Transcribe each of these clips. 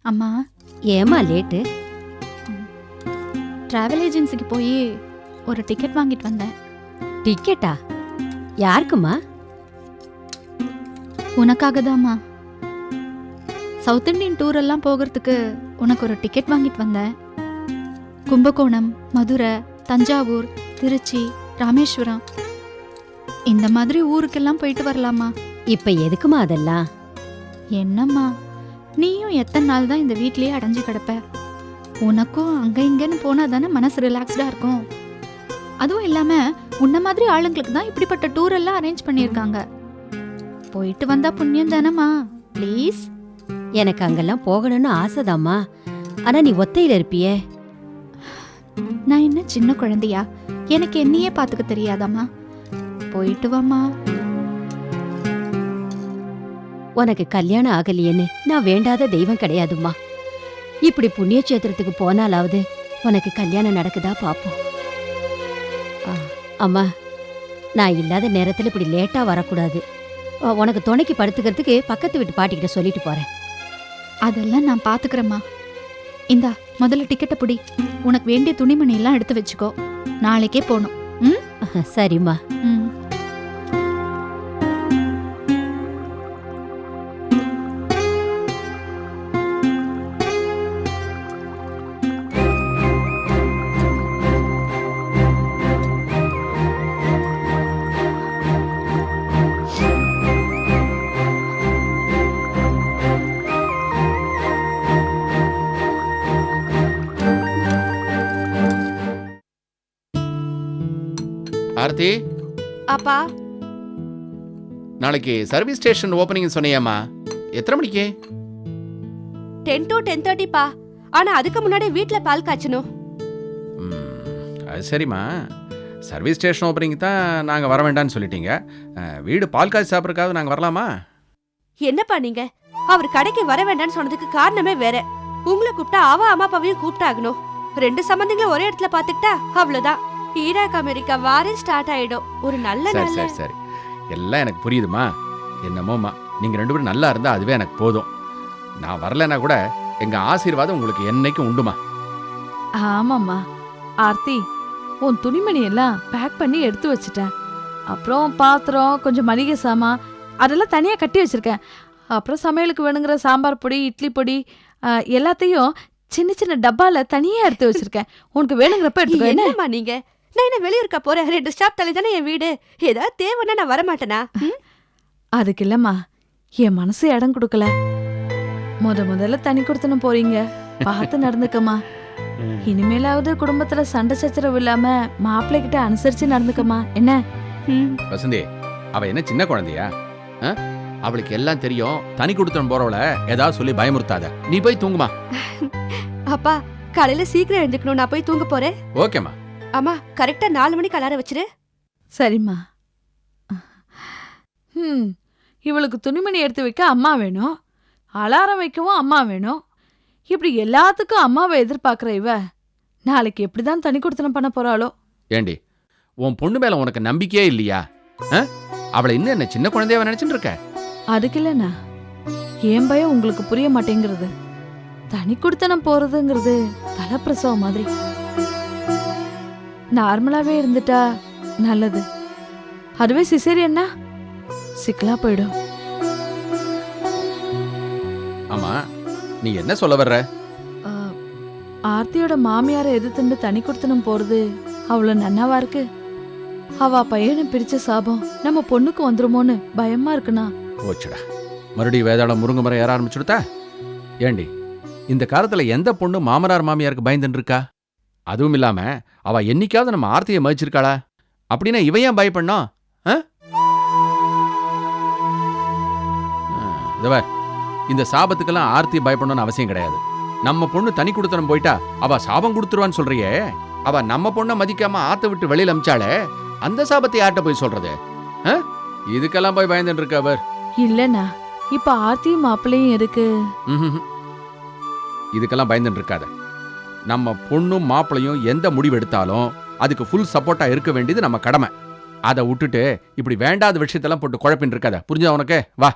அம்மா, ஏமா late? Travel ஏஜென்சிக்கு போய் ஒரு டிக்கெட் வாங்கிட்டு வந்தேன். டிக்கெட்டா? யாருக்குமா? உனக்காக தாம்மா. சவுத் இண்டியன் டூர் எல்லாம் போகிறதுக்கு உனக்கு ஒரு டிக்கெட் வாங்கிட்டு வந்தேன். கும்பகோணம், மதுரை, தஞ்சாவூர், திருச்சி, ராமேஸ்வரம் இந்த மாதிரி ஊருக்கெல்லாம் போயிட்டு வரலாமா? இப்ப எதுக்குமா அதெல்லாம்? என்னம்மா, நீயும் எத்தனை நாள் தான் இந்த வீட்லயே அடைஞ்சு கிடப்ப? உனக்கும் அங்க இங்கன்னு போனா தானே மனசு ரிலாக்ஸ்டா இருக்கும். அதுவும் இல்லாம உன்ன மாதிரி ஆளுங்களுக்கு தான் இப்படிப்பட்ட டூர் எல்லாம் அரேஞ்ச் பண்ணியிருக்காங்க. போயிட்டு வந்தா புண்ணியம் தானம்மா. ப்ளீஸ். எனக்கு அங்கெல்லாம் போகணும்னு ஆசைதாம்மா. ஆனா நீ ஒத்தையில இருப்பியே. நான் என்ன சின்ன குழந்தையா? எனக்கு என்னையே பாத்துக்க தெரியாதாம்மா? போயிட்டு வாமா. உனக்கு கல்யாணம் ஆகலையேன்னு நான் வேண்டாத தெய்வம் கிடையாதும்மா. இப்படி புண்ணிய கஷேத்திரத்துக்கு போனாலாவது உனக்கு கல்யாணம் நடக்குதா பாப்போம். அம்மா, நான் இல்லாத நேரத்துல இப்படி லேட்டா வரக்கூடாது. உனக்கு துணைக்கு படுத்துக்கிறதுக்கு பக்கத்து வீட்டு பாட்டிக்கிட்ட சொல்லிட்டு போறேன். அதெல்லாம் நான் பாத்துக்கிறேம்மா. இந்தா முதல்ல டிக்கெட்டை பிடி. உனக்கு வேண்டிய துணிமணி எல்லாம் எடுத்து வச்சுக்கோ. நாளைக்கே போகணும். ம், சரிம்மா. ம். ஆர்த்தி, அப்பா, நாளைக்கு சர்வீஸ் ஸ்டேஷன் ஓப்பனிங் சொன்னியாமா? எத்தனை மணிக்கு? 10 to 10:30 பா. ஆனா அதுக்கு முன்னாடி வீட்ல பால் காய்ச்சணும். அது சரிம்மா. சர்வீஸ் ஸ்டேஷன் ஓப்பனிங் தான் நாங்கள் வர வேண்டாம்னு சொல்லிட்டீங்க. வீடு பால் காய்ச்சி சாப்பிட்றதுக்காக நாங்கள் வரலாமா? என்னப்பா நீங்க? அவர் கடைக்கு வர வேண்டாம்னு சொன்னதுக்கு காரணமே வேற. உங்களை கூப்பிட்டா அவ அம்மா அப்பாவையும் கூப்பிட்டாகணும். 2 சம்பந்திங்களும் ஒரே இடத்துல பாத்துக்கிட்டா அவ்வளவுதான். ஈராக் அமெரிக்கா வாரே ஸ்டார்ட் ஆயிடும். ஒரு நல்ல சரி நாள்ல. சரி சரி, எல்லாம் எனக்கு புரியுதுமா. என்னமோம்மா, நீங்கள் 2 பேரும் நல்லா இருந்தால் அதுவே எனக்கு போதும். நான் வரலைன்னா கூட எங்கள் ஆசீர்வாதம் உங்களுக்கு என்னைக்கும் உண்டுமா. ஆமாம்மா. ஆர்த்தி, உன் துணிமணி எல்லாம் பேக் பண்ணி எடுத்து வச்சிட்டேன். அப்புறம் பாத்திரம், கொஞ்சம் மளிகை சாமான் அதெல்லாம் தனியாக கட்டி வச்சிருக்கேன். அப்புறம் சமையலுக்கு வேணுங்கிற சாம்பார் பொடி, இட்லி பொடி எல்லாத்தையும் சின்ன சின்ன டப்பால தனியாக எடுத்து வச்சிருக்கேன். உனக்கு வேணுங்கிறப்ப எடுத்துக்கோ. என்ன? என்னம்மா நீங்க? நான் என்ன வெளியூருக்கா போறேன்? 2 ஸ்டாப் தள்ளி தானே என் வீடு. ஏதாவது தேவைன்னா நான் வரமாட்டேனா? அதுக்கு இல்லம்மா, என் மனசு இடம் கொடுக்கல. முதல்ல தனி கொடுத்தனும் போறீங்க, பார்த்து நடந்துக்கம்மா. இனிமேலாவது குடும்பத்துல சண்டை சச்சரவு இல்லாம மாப்பிள்ளை கிட்ட அனுசரிச்சு நடந்துக்கம்மா. என்ன? வசந்தி, அவ என்ன சின்ன குழந்தையா? அவளுக்கு எல்லாம் தெரியும். தனி கொடுத்தன் போறவள ஏதாவது சொல்லி பயமுறுத்தாத. நீ போய் தூங்குமா. அப்பா, காலையில சீக்கிரம் எழுந்துக்கணும். நான் போய் தூங்க போறேன். ஓகேம்மா. அம்மா, கரெக்டா 4 மணிக்கு அலாரம் வச்சிரு. சரிம்மா. இவளுக்கு துணிமணி எடுத்து வைக்க அம்மா வேணும், அலாரம் வைக்கவும் அம்மா வேணும். இப்படி எல்லாத்துக்கும் அம்மாவை எதிர்பார்க்குற இவ நாளைக்கு எப்படிதான் தனி கொடுத்தனம் பண்ண போறாளோ? ஏண்டி, உன் பொண்ணு மேல உனக்கு நம்பிக்கையே இல்லையா? அவளை இன்னும் என்ன சின்ன குழந்தையாவ நினைச்சுட்டு இருக்க? அதுக்கு இல்லைண்ணா, ஏன் பயம் உங்களுக்கு புரிய மாட்டேங்கிறது. தனி கொடுத்தனம் போறதுங்கிறது தலைப்பிரசவம் மாதிரி. நார்மலாவே இருந்துட்டா நல்லது. அதுவே சிசேரியன்னா சிக்கலா போயிடும். ஆமா, நீ என்ன சொல்ல வர்ற? ஆர்த்தியோட மாமியாரை எதிர்த்துண்டு தனி கொடுத்தனம் போறது அவ்வளவு நன்னாவா இருக்கு? அவ பையனை பிரிச்ச சாபம் நம்ம பொண்ணுக்கு வந்துருமோன்னு பயமா இருக்குண்ணா. போச்சுடா, மறுபடியும் வேதாளம் முருங்கை மரம் ஏற ஆரம்பிச்சுடுதா? ஏண்டி, இந்த காலத்துல எந்த பொண்ணு மாமனார் மாமியாருக்கு பயந்துன்னு இருக்கா? அதுவும் இல்லாம அவ என்னைக்காவது நம்ம ஆர்த்தியை மதிச்சிருக்காளா? அப்படின்னா இவன் ஏன் பயப்படணும்? இந்த சாபத்துக்கெல்லாம் ஆர்த்தி பயப்படணும்னு அவசியம் கிடையாது. நம்ம பொண்ணு தனி கொடுத்தனம் போயிட்டா அவ சாபம் கொடுத்துருவான்னு சொல்றியே. அவ நம்ம பொண்ணை மதிக்காம ஆத்த விட்டு வெளியில அமிச்சாலே, அந்த சாபத்தை யார்கிட்ட போய் சொல்றது? இதுக்கெல்லாம் போய் பயந்துட்டு இருக்க அவர். இல்லண்ணா, இப்ப ஆர்த்தியும் மாப்பிள்ளையும் இருக்கு. இதுக்கெல்லாம் பயந்துட்டு இருக்காத. நம்ம பொண்ணும் மாப்பிளையும் எந்த முடிவு எடுத்தாலும் அதுக்கு ஃபுல் சப்போர்ட்டா இருக்க வேண்டியது நம்ம கடமை. அதை விட்டுட்டு இப்படி வேண்டாத விஷயத்தெல்லாம் போட்டு குழப்பின்னு இருக்காத. புரிஞ்சா உனக்கு? வா.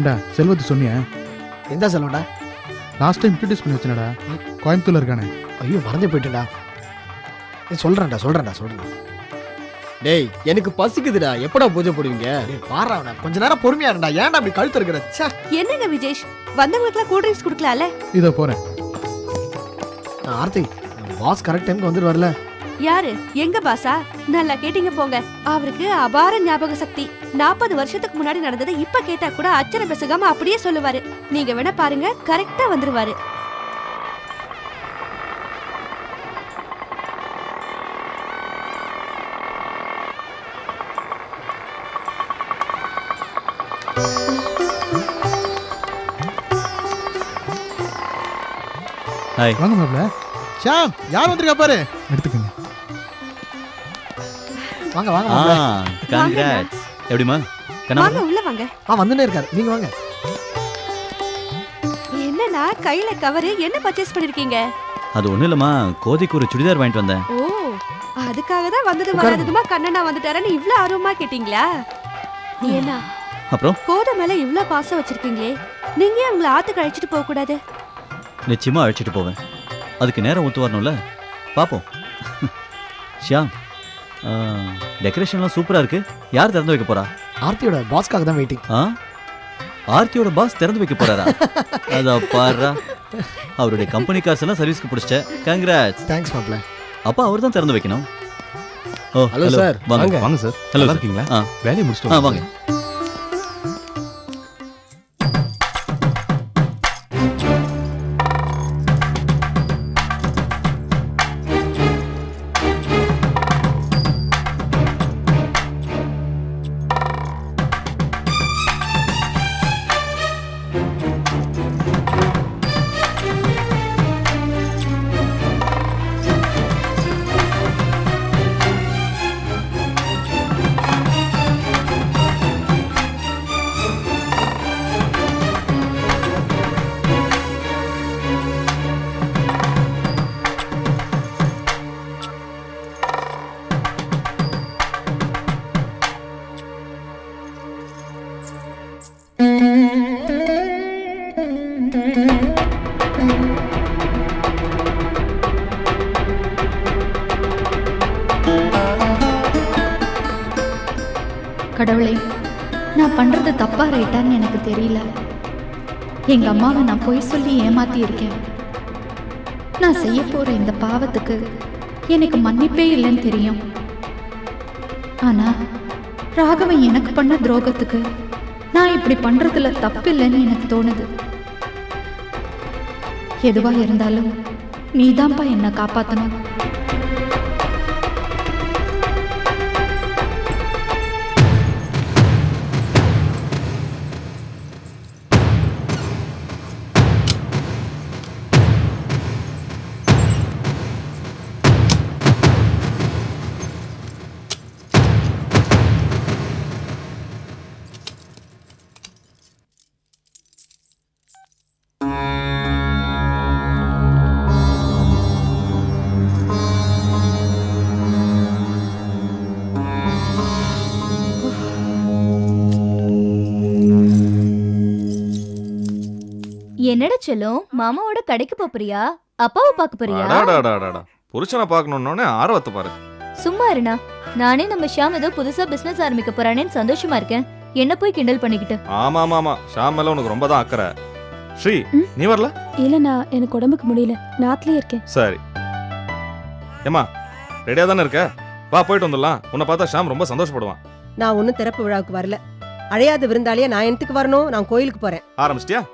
ஏண்டா செல்வத்து சொன்னியா? எந்த செல்வம்டா? லாஸ்ட் டைம் இன்ட்ரடியூஸ் பண்ணி வச்சனடா, கோயம்புத்தூர்ல இருக்கானே. ஐயோ மறந்து போயிட்டேன்டா. சொல்றேன்டா. டேய் எனக்கு பசிக்குதுடா, எப்படா பூஜை போடுவீங்க? டேய் பாறாவடா, கொஞ்ச நேரம் பொறுமையா இருடா. ஏன்டா அப்படி கழுத்து இருக்கிற? ச்சே. என்னங்க விஜேஷ், வந்தவங்களுக்குலாம் கூல் ட்ரிங்க்ஸ் குடுக்கலாம்ல? இதோ போறேன். ஆர்த்தி, பாஸ் கரெக்ட் டைம்க்கு வந்துட்டு வரல. யாரு? எங்க பாசா? நல்லா கேட்டீங்க போங்க. அவருக்கு அபார ஞாபக சக்தி. 40 வருஷத்துக்கு முன்னாடி நடந்தது இப்ப கேட்டா கூட அச்சரம் பெசகாம அப்படியே சொல்லுவாரு. நீங்க வேணா பாருங்க, கரெக்டா வந்துருவாரு. ஹாய். வாங்க மாப்ள. ஷாம், யார் வந்திருக்கா பாரு. எடுத்துக்கங்க. வாங்க வாங்க. கங்க்ராட்ஸ். எப்படிமா? வாங்க உள்ள வாங்க. வந்துட்டே இருக்காரு, நீங்க வாங்க. என்னன்னா கையில கவரு, என்ன பர்ச்சேஸ் பண்ணிருக்கீங்க? அது ஒண்ணும் இல்லம்மா, கோதிக்கு ஒரு சுடிதார் வாங்கிட்டு வந்தேன். ஓ, அதுக்காக தான் வந்தது வராததுமா கண்ணனா வந்துட்டாரன்னு இவ்ளோ ஆர்வமா கேட்டீங்களா? ஏன்னா அப்புறம் கோத மேல இவ்ளோ பாசம் வச்சிருக்கீங்களே, நீங்க ஏன் உங்களை ஆத்துக்கு அழைச்சிட்டு போக கூடாது? நிச்சயமா அழைச்சிட்டு போவேன். அதுக்கு நேரம் ஒத்து வரணும்ல, பாப்போம். ஷியாம், டெக்கரேஷன்லாம் சூப்பரா இருக்கு. யார் திறந்து வைக்க போறா? ஆர்த்தியோட பாஸ்க்காக தான் வெயிட்டிங். ஆர்த்தியோட பாஸ் திறந்து வைக்க போறாரா? அத பாருடா, அவருடைய கம்பெனி கார்ஸ் எல்லாம் சர்வீஸ்க்கு பிடிச்ச. கங்க்ராட்ஸ். தேங்க்ஸ் மாப்ள. அப்பா அவர் தான் திறந்து வைக்கணும். ஓ ஹலோ சார், வாங்க. வாங்க சார். ஹலோ நல்லா சார். இருக்கீங்களா? வேலையை முடிச்சிட்டு வாங்க. கடவுளே, நான் பண்றது தப்பா ரைட்டான்னு எனக்கு தெரியல. எங்க அம்மாவை நான் பொய் சொல்லி ஏமாத்தி இருக்கேன். நான் செய்ய போற இந்த பாவத்துக்கு எனக்கு மன்னிப்பே இல்லைன்னு தெரியும். ஆனா ராகவன் எனக்கு பண்ண துரோகத்துக்கு நான் இப்படி பண்றதுல தப்பு இல்லைன்னு எனக்கு தோணுது. எதுவா இருந்தாலும் நீதான்ப்பா என்னை காப்பாத்தணும். என்னடா செல்லும், மாமாவோட கடைக்கு போறியா? அப்பாவை பார்க்க போறியா? புருஷனை பார்க்கணும்னு ஆர்வத்தை பாரு. சும்மா இருண்ணா, நானே நம்ம ஷாம் ஏதோ புதுசா பிசினஸ் ஆரம்பிக்க போறானேன்னு சந்தோஷமா இருக்கேன். என்ன போய் கிண்டல் பண்ணிக்கிட்டு? ஆமா ஷாம் மேல உனக்கு ரொம்ப தான் அக்கறை. ஸ்ரீ, நீ வரல? இல்லண்ணா, எனக்கு உடம்புக்கு முடியல, நாட்டிலே இருக்கேன். சரி ஏமா, ரெடியா தானே இருக்க? வா போயிட்டு வந்துடலாம். உன்னை பார்த்தா ஷாம் ரொம்ப சந்தோஷப்படுவான். நான் ஒன்னும் திறப்பு விழாவுக்கு வரல. அழையாத விருந்தாளியா நான் என்னத்துக்கு வரணும்? நான் கோயிலுக்கு போறேன். ஆரம்பிச்சிட்டியா?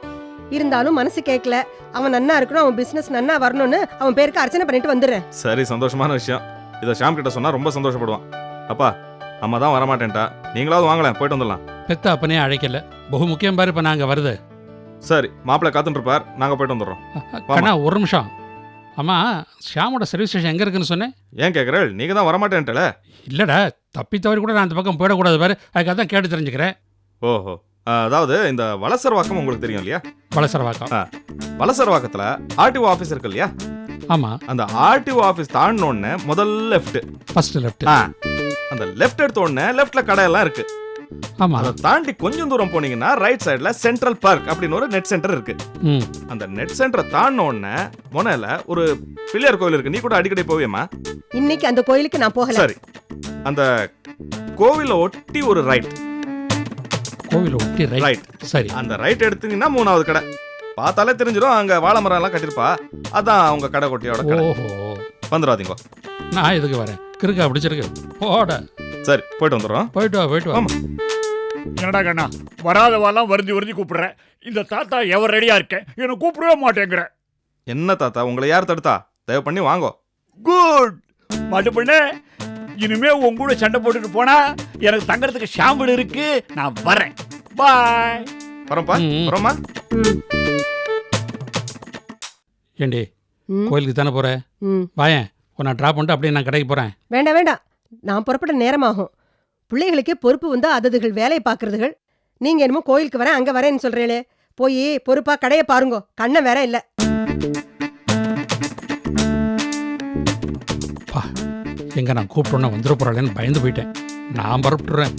இருந்தாலும் மனசு கேட்கல. அவன் நன்னா இருக்கணும், அவன் பிசினஸ் நன்னா வரணும்னு அவன் பேருக்கு அர்ச்சனை பண்ணிட்டு வந்துடுறேன். சரி, சந்தோஷமான விஷயம். இதை ஷாம் கிட்ட சொன்னா ரொம்ப சந்தோஷப்படுவான். அப்பா, அம்மா தான் வரமாட்டேன்ட்டா, நீங்களாவது வாங்கலாம், போயிட்டு வந்துடலாம். பெத்த அப்பனே அழைக்கல, பகு முக்கியம் பாரு. இப்ப நாங்க வருது. சரி, மாப்பிள்ளை காத்துட்டு இருப்பார், நாங்க போயிட்டு வந்துடுறோம். கண்ணா ஒரு நிமிஷம். அம்மா, ஷாமோட சர்வீஸ் ஸ்டேஷன் எங்க இருக்குன்னு சொன்னேன். ஏன் கேட்குறேள்? நீங்க தான் வரமாட்டேன்ட்டல. இல்லடா, தப்பி தவறி கூட நான் அந்த பக்கம் போயிடக்கூடாது பாரு, அதுக்காக தான் கேட்டு தெரிஞ்சுக்கிறேன். ஓஹோ, அதாவது இந்த வலசரவாக்கம் உங்களுக்கு தெரியும் இல்லையா? வலசரவாக்கம். வலசரவாக்கத்துல ஆர்டிஓ ஆபீஸ் இருக்கு இல்லையா? ஆமா. அந்த ஆர்டிஓ ஆபீஸ் தாண்டினோடனே முதல் லெஃப்ட். First left. அந்த லெஃப்ட் எடுத்த உடனே லெஃப்ட்ல கடை எல்லாம் இருக்கு. ஆமா. அதை தாண்டி கொஞ்சம் தூரம் போனீங்கன்னா ரைட் சைடுல சென்ட்ரல் பார்க் அப்படின்னு ஒரு நெட் சென்டர் இருக்கு. ம். அந்த நெட் சென்டரை தாண்டின உடனே முனையில ஒரு பிள்ளையார் கோவில் இருக்கு. நீ கூட அடிக்கடி போவியம்மா? இன்னைக்கு அந்த கோயிலுக்கு நான் போகல. சரி, அந்த கோவிலை ஒட்டி ஒரு ரைட். கோவிலை ஒட்டி ரைட். சரி, அந்த ரைட் எடுத்தீங்கன்னா 3வது கடை. பார்த்தாலே தெரிஞ்சிடும், அங்க வாழை மரம் எல்லாம் கட்டிருப்பா. அதான் அவங்க கடை கொட்டியோட கடை. ஓஹோ, வந்துடாதீங்க. நான் எதுக்கு வரேன்? கிறுக்கா பிடிச்சிருக்கு போட. சரி, போயிட்டு வந்துடுறோம். போயிட்டு வா, போயிட்டு வா. ஆமா. என்னடா கண்ணா, வராதவாலாம் வருந்தி கூப்பிடுறேன். இந்த தாத்தா எவர் ரெடியா இருக்கேன், என்னை கூப்பிடவே மாட்டேங்கிற. என்ன தாத்தா, உங்களை யார் தடுத்தா? தயவு பண்ணி வாங்கோ. குட் மாட்டு பண்ண. இனிமே உங்க கூட சண்டை போட்டுட்டு போனா எனக்கு தங்கறதுக்கு ஷாம்பு இருக்கு. நான் வரேன். பாய். வரப்பா. வரமா. ஏண்டி, கோயிலுக்கு தானே போற? வாயேன், உன்னை ட்ராப் பண்ணிட்டு அப்படியே நான் கடைக்கு போறேன். வேண்டாம் வேண்டாம், நான் புறப்பட நேரமாகும். பிள்ளைகளுக்கே பொறுப்பு வந்தா அததுகள் வேலையை பார்க்கறதுகள். நீங்க என்னமோ கோயிலுக்கு வரேன் அங்க வரேன்னு சொல்றீங்களே, போய் பொறுப்பா கடையை பாருங்கோ. கண்ணை வேற இல்ல. எங்க நான் கூப்பிட்டோன்னா வந்துட போறாளேன்னு பயந்து போயிட்டேன். நான் பரப்பிட்டுறேன்.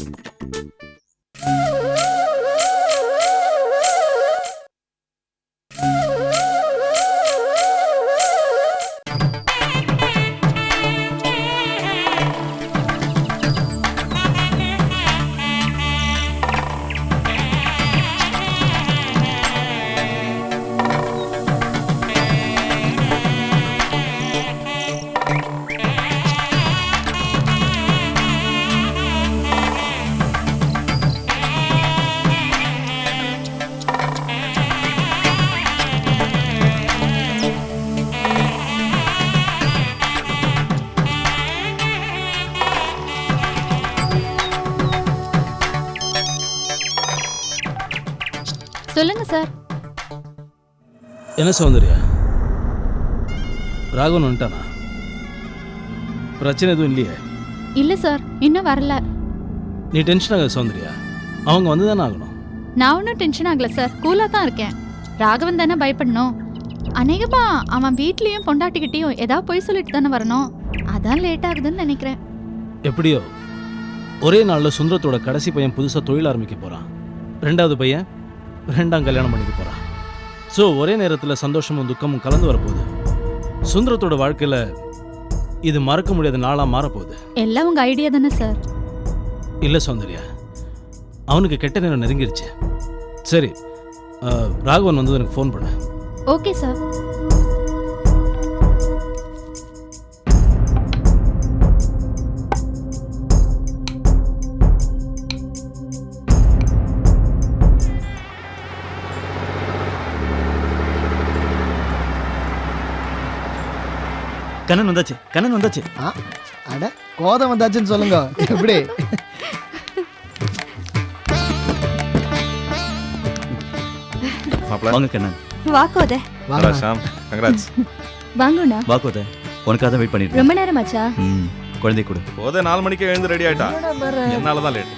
சொல்லுங்க சார். என்ன சௌந்தர்யா, ராகவன் வந்துட்டானா? பிரச்சனை எதுவும் இல்லையே? இல்ல சார், இன்னும் வரல. நீ டென்ஷன் ஆகாத சௌந்தர்யா, அவங்க வந்து தானே ஆகணும். நான் ஒன்றும் டென்ஷன் ஆகல சார், கூலா தான் இருக்கேன். ராகவன் தானே பயப்படணும். அநேகமா அவன் வீட்லயும் பொண்டாட்டிக்கிட்டையும் ஏதாவது பொய் சொல்லிட்டு தானே வரணும். அதான் லேட் ஆகுதுன்னு நினைக்கிறேன். எப்படியோ ஒரே நாளில் சுந்தரத்தோட கடைசி பையன் புதுசாக தொழில் ஆரம்பிக்க போகிறான். 2வது பையன் 2ஆம் கல்யாணம் பண்ணிக்க போகிறான். ஸோ ஒரே நேரத்தில் சந்தோஷமும் துக்கமும் கலந்து வரப்போகுது. சுந்தரத்தோட வாழ்க்கையில் இது மறக்க முடியாத நாளாக மாறப்போகுது. எல்லாம் உங்க ஐடியா தானே சார்? இல்லை சௌந்தர்யா, அவனுக்கு கெட்ட நேரம் நெருங்கிடுச்சு. சரி, ராகவன் வந்து எனக்கு ஃபோன் பண்ண. Okay sir. கண்ணன் வந்தாச்சு, கண்ணன் வந்தாச்சு. அட, கோதம் வந்தாச்சுன்னு சொல்லுங்க. எப்படி? வாங்க கண்ணன். வாக்கோதே. வாங்க ஷாம், கங்க்ராட்ஸ். வாங்கண்ணா. வாக்கோதே, உனக்காக தான் வெயிட் பண்ணிட்டு. ரொம்ப நேரமாச்சா? குழந்தை கொடு. கோதை 4 மணிக்கு எழுந்து ரெடி ஆயிட்டா. என்னால தான் லேட்.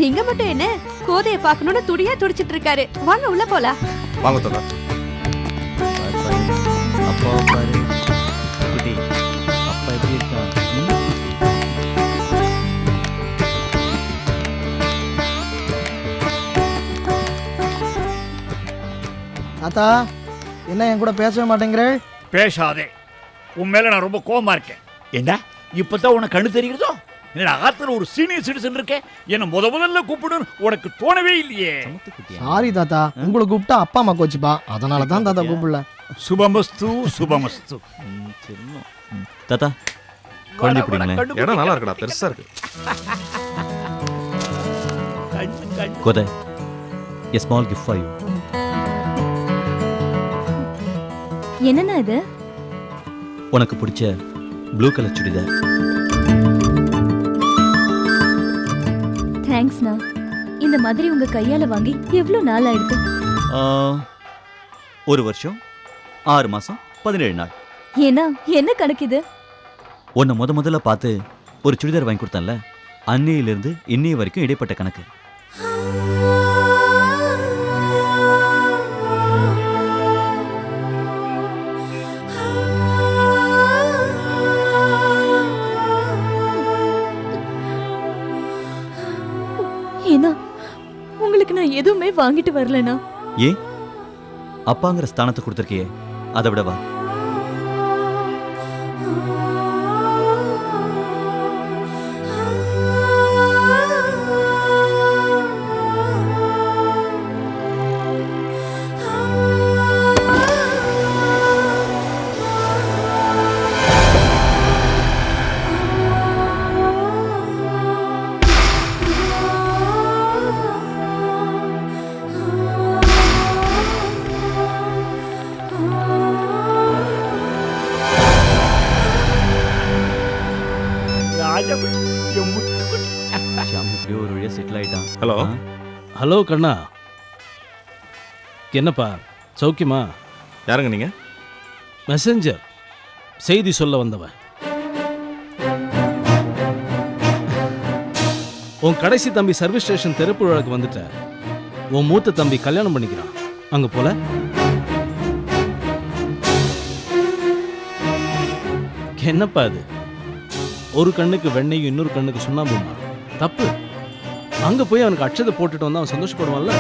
இங்க மட்டும் என்ன, கோதையை பார்க்கணும்னு துடியா துடிச்சிட்டு இருக்காரு. வாங்க உள்ள போலாம். வாங்க தோதா. அப்பா பாரு குட்டி, அப்பா எப்படி இருக்கான்? தாத்தா, என்ன என் கூட பேசவே மாட்டேங்கிறே? பேசாதே, உன் மேல நான் ரொம்ப கோவமா இருக்கேன். என்ன இப்பதான் உனக்கு கண்ணு தெரிகிறதோ? என்னடா ஆத்துல ஒரு சீனியர் சிட்டிசன் இருக்கே, என்ன முதல்ல கூப்பிடணும் உனக்கு தோணவே இல்லையே. சாரி தாத்தா, உங்களை கூப்பிட்டா அப்பா அம்மா கோச்சுப்பா, அதனால தான் தாத்தா கூப்பிடல. சுபமஸ்து சுபமஸ்து. தாத்தா, குழந்தை பிடிங்களேன். இடம் நல்லா இருக்குடா, பெருசா இருக்கு. கோதை, a small gift for you. என்னன்னா இது? உனக்கு பிடிச்ச ப்ளூ கலர் சுடிதார். தேங்க்ஸ்ண்ணா. இந்த மாதிரி உங்க கையால வாங்கி எவ்வளவு நாள் ஆயிடுது? 1 வருஷம் 6 மாசம் 17 நாள். ஏன்னா என்ன கணக்கு இது? உன்னை முதல்ல பார்த்து ஒரு சுடிதார் வாங்கி கொடுத்தேன்ல, அன்னையிலிருந்து இன்னைய வரைக்கும் இடைப்பட்ட கணக்கு. எதுவுமே வாங்கிட்டு வரலண்ணா. ஏன் அப்பாங்கிற ஸ்தானத்தை கொடுத்துருக்கியே, அதை விடவா? ஷியாம் இப்படியோ ஒரு வழியா செட்டில் ஆயிட்டான். ஹலோ ஹலோ கண்ணா, என்னப்பா சௌக்கியமா? யாருங்க நீங்க? மெசஞ்சர், செய்தி சொல்ல வந்தவன். உன் கடைசி தம்பி சர்வீஸ் ஸ்டேஷன் திறப்பு விழாக்கு வந்துட்ட. உன் மூத்த தம்பி கல்யாணம் பண்ணிக்கிறான், அங்க போல. என்னப்பா அது? ஒரு கண்ணுக்கு வெண்ணையும் இன்னொரு கண்ணுக்கு சுண்ணாம்புமா? தப்பு. அங்க போய் அவனுக்கு அட்சதை போட்டுட்டு வந்தா அவன் சந்தோஷப்படுவான்ல.